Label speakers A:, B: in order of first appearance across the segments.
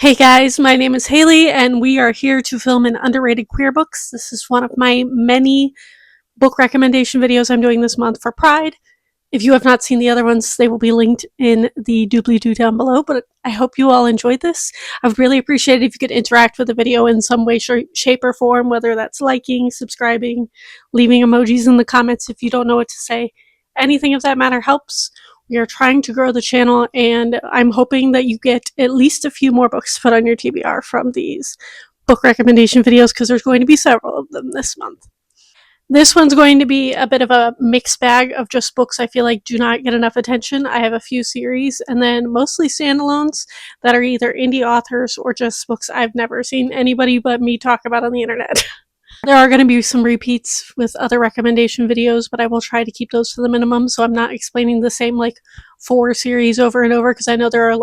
A: Hey guys, my name is Haley, and we are here to film an underrated queer books. This is one of my many book recommendation videos I'm doing this month for Pride. If you have not seen the other ones, they will be linked in the doobly-doo down below, but I hope you all enjoyed this. I would really appreciate it if you could interact with the video in some way, shape, or form, whether that's liking, subscribing, leaving emojis in the comments if you don't know what to say. Anything of that matter helps. We are trying to grow the channel, and I'm hoping that you get at least a few more books put on your TBR from these book recommendation videos, because there's going to be several of them this month. This one's going to be a bit of a mixed bag of just books I feel like do not get enough attention. I have a few series, and then mostly standalones that are either indie authors or just books I've never seen anybody but me talk about on the internet. There are going to be some repeats with other recommendation videos, but I will try to keep those to the minimum, so I'm not explaining the same 4 series over and over, because I know there are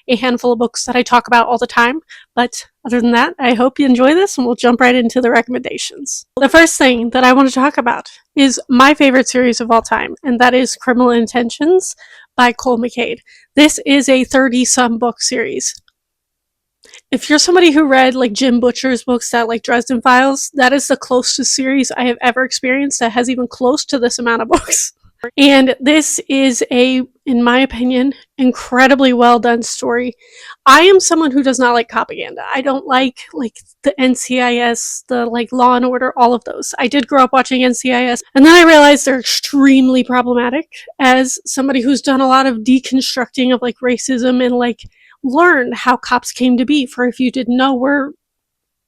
A: a handful of books that I talk about all the time. But other than that, I hope you enjoy this, and we'll jump right into the recommendations. The first thing that I want to talk about is my favorite series of all time, and that is Criminal Intentions by Cole McCade. This is a 30-some book series. If you're somebody who read Jim Butcher's books, that Dresden Files, that is the closest series I have ever experienced that has even close to this amount of books. And this is in my opinion, incredibly well done story. I am someone who does not like propaganda. I don't like the NCIS, the Law and Order, all of those. I did grow up watching NCIS, and then I realized they're extremely problematic. As somebody who's done a lot of deconstructing of racism and learned how cops came to be. For if you didn't know, we're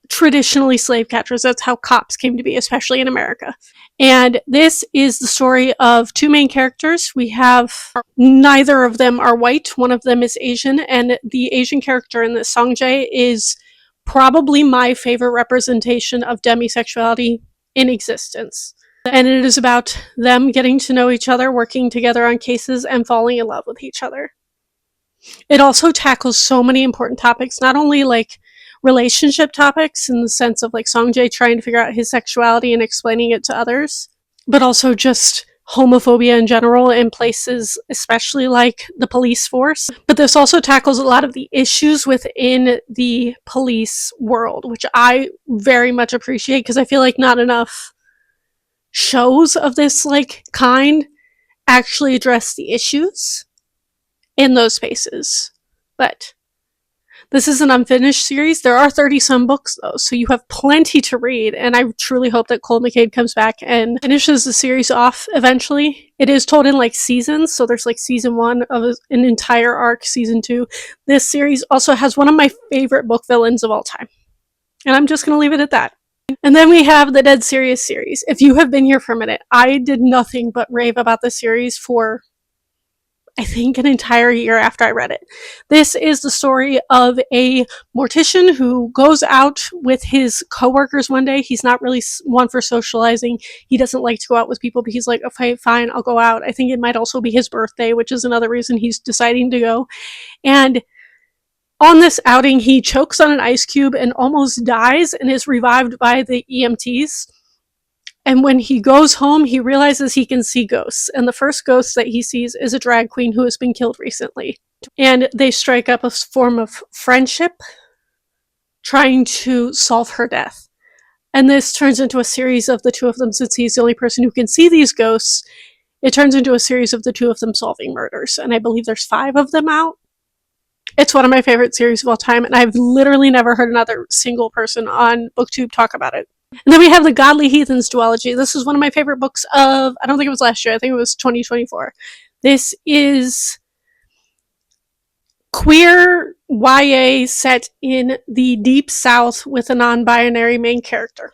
A: traditionally slave catchers. That's how cops came to be, especially in America. And this is the story of 2 main characters. We have, neither of them are white. One of them is Asian, and the Asian character in this, Songjae, is probably my favorite representation of demisexuality in existence. And it is about them getting to know each other, working together on cases, and falling in love with each other. It also tackles so many important topics, not only relationship topics in the sense of Songjae trying to figure out his sexuality and explaining it to others, but also just homophobia in general in places, especially the police force. But this also tackles a lot of the issues within the police world, which I very much appreciate, because I feel like not enough shows of this kind actually address the issues in those spaces. But this is an unfinished series. There are 30-some books, though, so you have plenty to read, and I truly hope that Cole McCade comes back and finishes the series off eventually. It is told in seasons, so there's season 1 of an entire arc, season 2. This series also has one of my favorite book villains of all time, and I'm just going to leave it at that. And then we have the Dead Serious series. If you have been here for a minute, I did nothing but rave about this series for I think an entire year after I read it. This is the story of a mortician who goes out with his coworkers one day. He's not really one for socializing. He doesn't like to go out with people, but he's like, okay, fine, I'll go out. I think it might also be his birthday, which is another reason he's deciding to go. And on this outing, he chokes on an ice cube and almost dies, and is revived by the EMTs. And when he goes home, he realizes he can see ghosts. And the first ghost that he sees is a drag queen who has been killed recently. And they strike up a form of friendship, trying to solve her death. And this turns into a series of the 2 of them, since he's the only person who can see these ghosts. It turns into a series of the 2 of them solving murders. And I believe there's 5 of them out. It's one of my favorite series of all time, and I've literally never heard another single person on booktube talk about it. And then we have the Godly Heathens duology. This is one of my favorite books of, I don't think it was last year, I think it was 2024. This is queer YA set in the Deep South with a non-binary main character.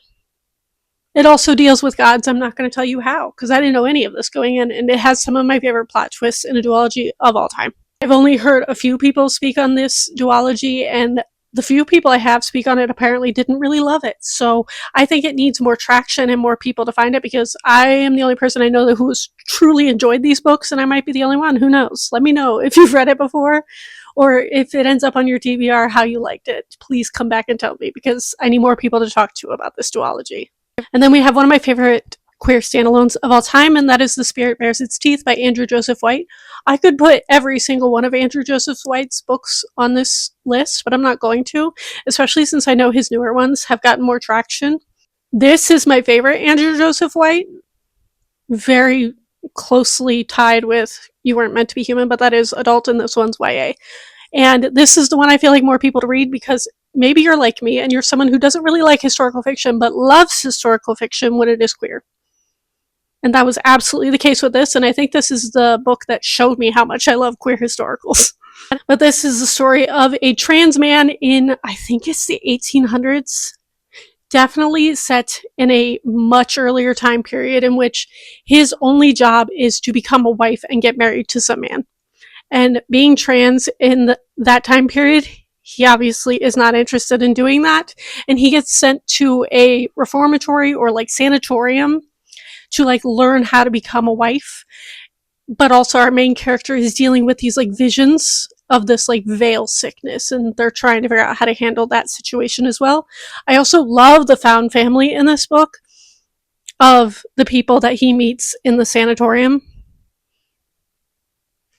A: It also deals with gods. I'm not going to tell you how, because I didn't know any of this going in, and it has some of my favorite plot twists in a duology of all time. I've only heard a few people speak on this duology, and the few people I have speak on it apparently didn't really love it. So I think it needs more traction and more people to find it, because I am the only person I know who has truly enjoyed these books, and I might be the only one. Who knows? Let me know if you've read it before, or if it ends up on your TBR, how you liked it. Please come back and tell me, because I need more people to talk to about this duology. And then we have one of my favorite queer standalones of all time, and that is The Spirit Bears Its Teeth by Andrew Joseph White. I could put every single one of Andrew Joseph White's books on this list, but I'm not going to, especially since I know his newer ones have gotten more traction. This is my favorite Andrew Joseph White, very closely tied with You Weren't Meant to Be Human, but that is adult and this one's YA. And this is the one I feel like more people to read because maybe you're like me and you're someone who doesn't really like historical fiction but loves historical fiction when it is queer. And that was absolutely the case with this, and I think this is the book that showed me how much I love queer historicals. But this is the story of a trans man in, I think it's the 1800s, definitely set in a much earlier time period in which his only job is to become a wife and get married to some man. And being trans in that time period, he obviously is not interested in doing that. And he gets sent to a reformatory or like sanatorium to like learn how to become a wife. But also our main character is dealing with these like visions of this like veil sickness, and they're trying to figure out how to handle that situation as well. I also love the found family in this book of the people that he meets in the sanatorium.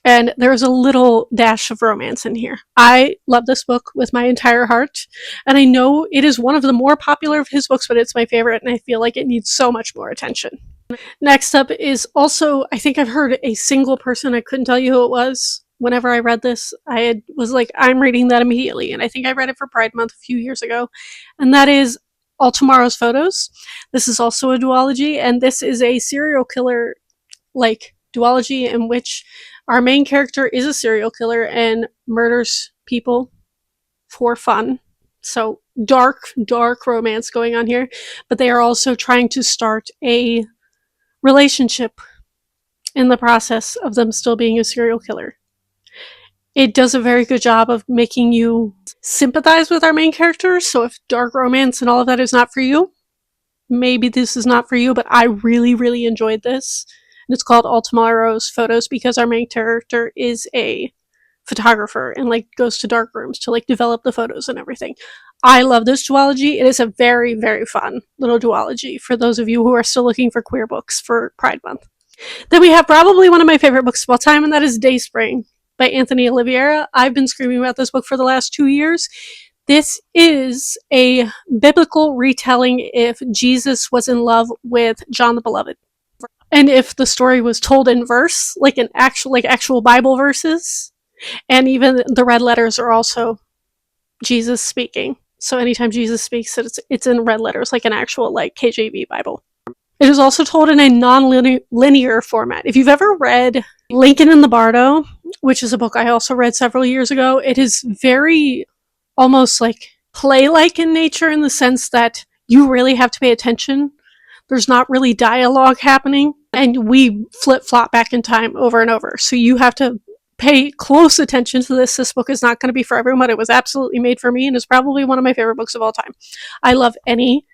A: And there's a little dash of romance in here. I love this book with my entire heart, and I know it is one of the more popular of his books, but it's my favorite, and I feel like it needs so much more attention. Next up is also, I think I've heard a single person, I couldn't tell you who it was. Whenever I read this, was like, I'm reading that immediately, and I think I read it for Pride Month a few years ago, and that is All Tomorrow's Photos. This is also a duology, and this is a serial killer, like, duology in which our main character is a serial killer and murders people for fun. So dark, dark romance going on here, but they are also trying to start a relationship in the process of them still being a serial killer. It does a very good job of making you sympathize with our main characters, so if dark romance and all of that is not for you, maybe this is not for you, but I really, really enjoyed this. And it's called All Tomorrow's Photos because our main character is a photographer and like goes to dark rooms to like develop the photos and everything. I love this duology. It is a very, very fun little duology for those of you who are still looking for queer books for Pride Month. Then we have probably one of my favorite books of all time, and that is Dayspring by Anthony Oliveira. I've been screaming about this book for the last 2 years. This is a biblical retelling if Jesus was in love with John the Beloved. And if the story was told in verse, like actual Bible verses, and even the red letters are also Jesus speaking. So anytime Jesus speaks, it's in red letters, like an actual like KJV Bible. It is also told in a non-linear format. If you've ever read Lincoln in the Bardo, which is a book I also read several years ago, it is very almost like play-like in nature in the sense that you really have to pay attention. There's not really dialogue happening, and we flip-flop back in time over and over. So you have to pay close attention to this. This book is not going to be for everyone. It was absolutely made for me, and is probably one of my favorite books of all time. I love any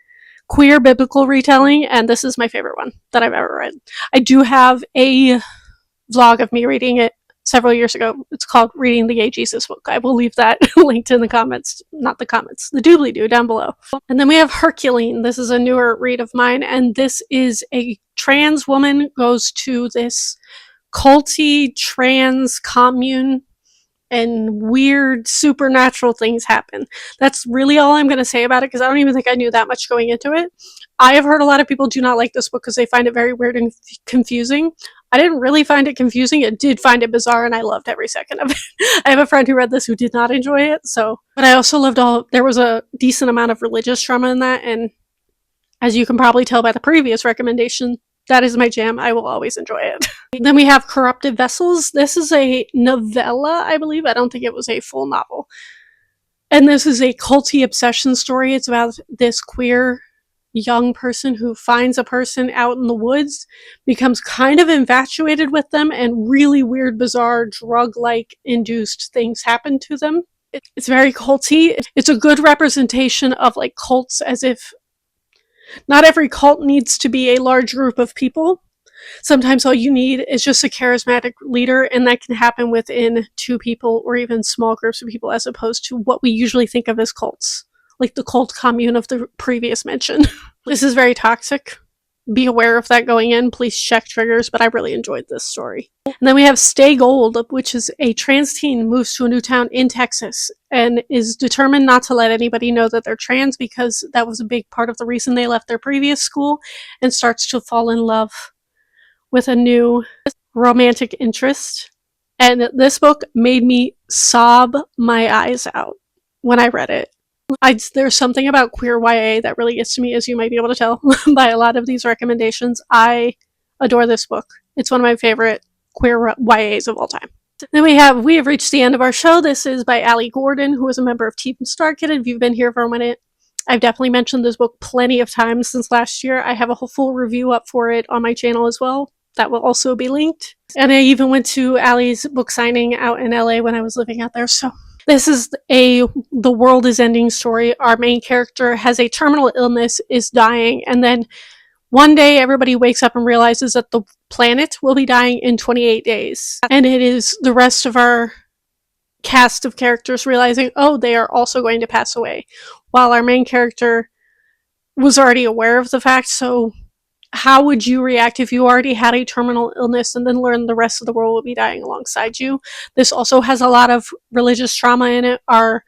A: queer biblical retelling, and this is my favorite one that I've ever read. I do have a vlog of me reading it several years ago. It's called Reading the Gay Jesus Book. I will leave that linked in the comments, not the comments, the doobly-doo down below. And then we have Herculean. This is a newer read of mine, and this is a trans woman goes to this culty trans commune and weird supernatural things happen. That's really all I'm going to say about it because I don't even think I knew that much going into it. I have heard a lot of people do not like this book because they find it very weird and confusing. I didn't really find it confusing. I did find it bizarre, and I loved every second of it. I have a friend who read this who did not enjoy it, but I also loved there was a decent amount of religious drama in that, and as you can probably tell by the previous recommendation, that is my jam. I will always enjoy it. Then we have Corrupted Vessels. This is a novella, I believe. I don't think it was a full novel. And this is a culty obsession story. It's about this queer young person who finds a person out in the woods, becomes kind of infatuated with them, and really weird, bizarre, drug-like induced things happen to them. It's very culty. It's a good representation of like cults, as if not every cult needs to be a large group of people. Sometimes all you need is just a charismatic leader, and that can happen within 2 people or even small groups of people, as opposed to what we usually think of as cults, like the cult commune of the previous mention. This is very toxic. be aware of that going in. Please check triggers, but I really enjoyed this story. And then we have Stay Gold, which is a trans teen moves to a new town in Texas and is determined not to let anybody know that they're trans because that was a big part of the reason they left their previous school, and starts to fall in love with a new romantic interest. And this book made me sob my eyes out when I read it. There's something about queer YA that really gets to me, as you might be able to tell by a lot of these recommendations. I adore this book. It's one of my favorite queer YAs of all time. Then we have reached the end of our show. This is by Allie Gordon, who is a member of Team Starkid. If you've been here for a minute, I've definitely mentioned this book plenty of times since last year. I have a whole full review up for it on my channel as well. That will also be linked. And I even went to Allie's book signing out in LA when I was living out there. So this is the world is ending story. Our main character has a terminal illness, is dying, and then one day everybody wakes up and realizes that the planet will be dying in 28 days. And it is the rest of our cast of characters realizing, oh, they are also going to pass away. While our main character was already aware of the fact, so how would you react if you already had a terminal illness and then learned the rest of the world will be dying alongside you? This also has a lot of religious trauma in it. Our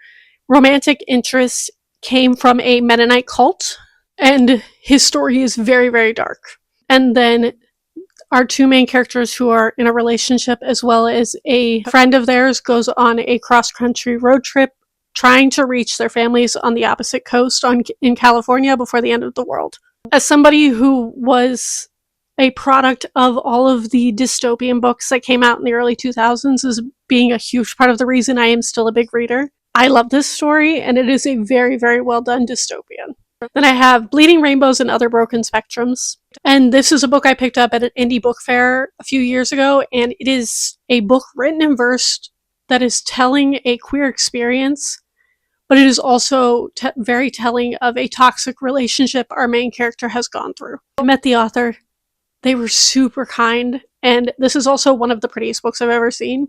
A: romantic interest came from a Mennonite cult, and his story is very, very dark. And then our two main characters who are in a relationship, as well as a friend of theirs, goes on a cross-country road trip trying to reach their families on the opposite coast in California before the end of the world. As somebody who was a product of all of the dystopian books that came out in the early 2000s, as being a huge part of the reason I am still a big reader, I love this story, and it is a very, very well done dystopian. Then I have Bleeding Rainbows and Other Broken Spectrums. And this is a book I picked up at an indie book fair a few years ago, and it is a book written in verse that is telling a queer experience, but it is also very telling of a toxic relationship our main character has gone through. I met the author. They were super kind, and this is also one of the prettiest books I've ever seen.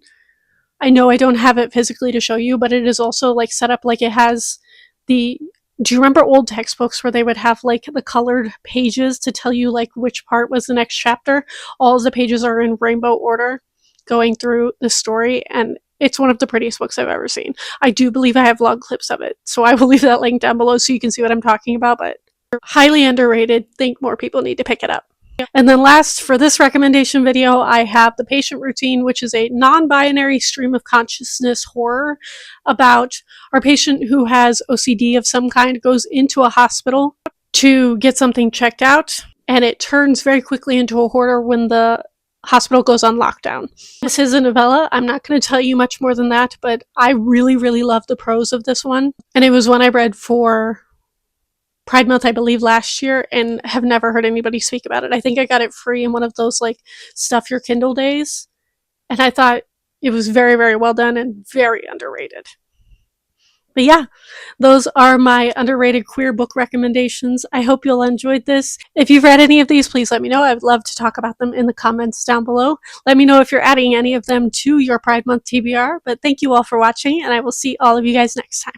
A: I know I don't have it physically to show you, but it is also like set up like it has the... Do you remember old textbooks where they would have like the colored pages to tell you like which part was the next chapter? All of the pages are in rainbow order going through the story, and it's one of the prettiest books I've ever seen. I do believe I have vlog clips of it, so I will leave that link down below so you can see what I'm talking about, but highly underrated. Think more people need to pick it up. And then last, for this recommendation video, I have The Patient Routine, which is a non-binary stream of consciousness horror about our patient who has OCD of some kind, goes into a hospital to get something checked out, and it turns very quickly into a horror when the hospital goes on lockdown. This is a novella. I'm not going to tell you much more than that, but I really, really love the prose of this one. And it was one I read for Pride Month, I believe, last year, and have never heard anybody speak about it. I think I got it free in one of those like stuff your Kindle days, and I thought it was very, very well done and very underrated. But yeah, those are my underrated queer book recommendations. I hope you'll enjoyed this. If you've read any of these, please let me know. I would love to talk about them in the comments down below. Let me know if you're adding any of them to your Pride Month TBR. But thank you all for watching, and I will see all of you guys next time.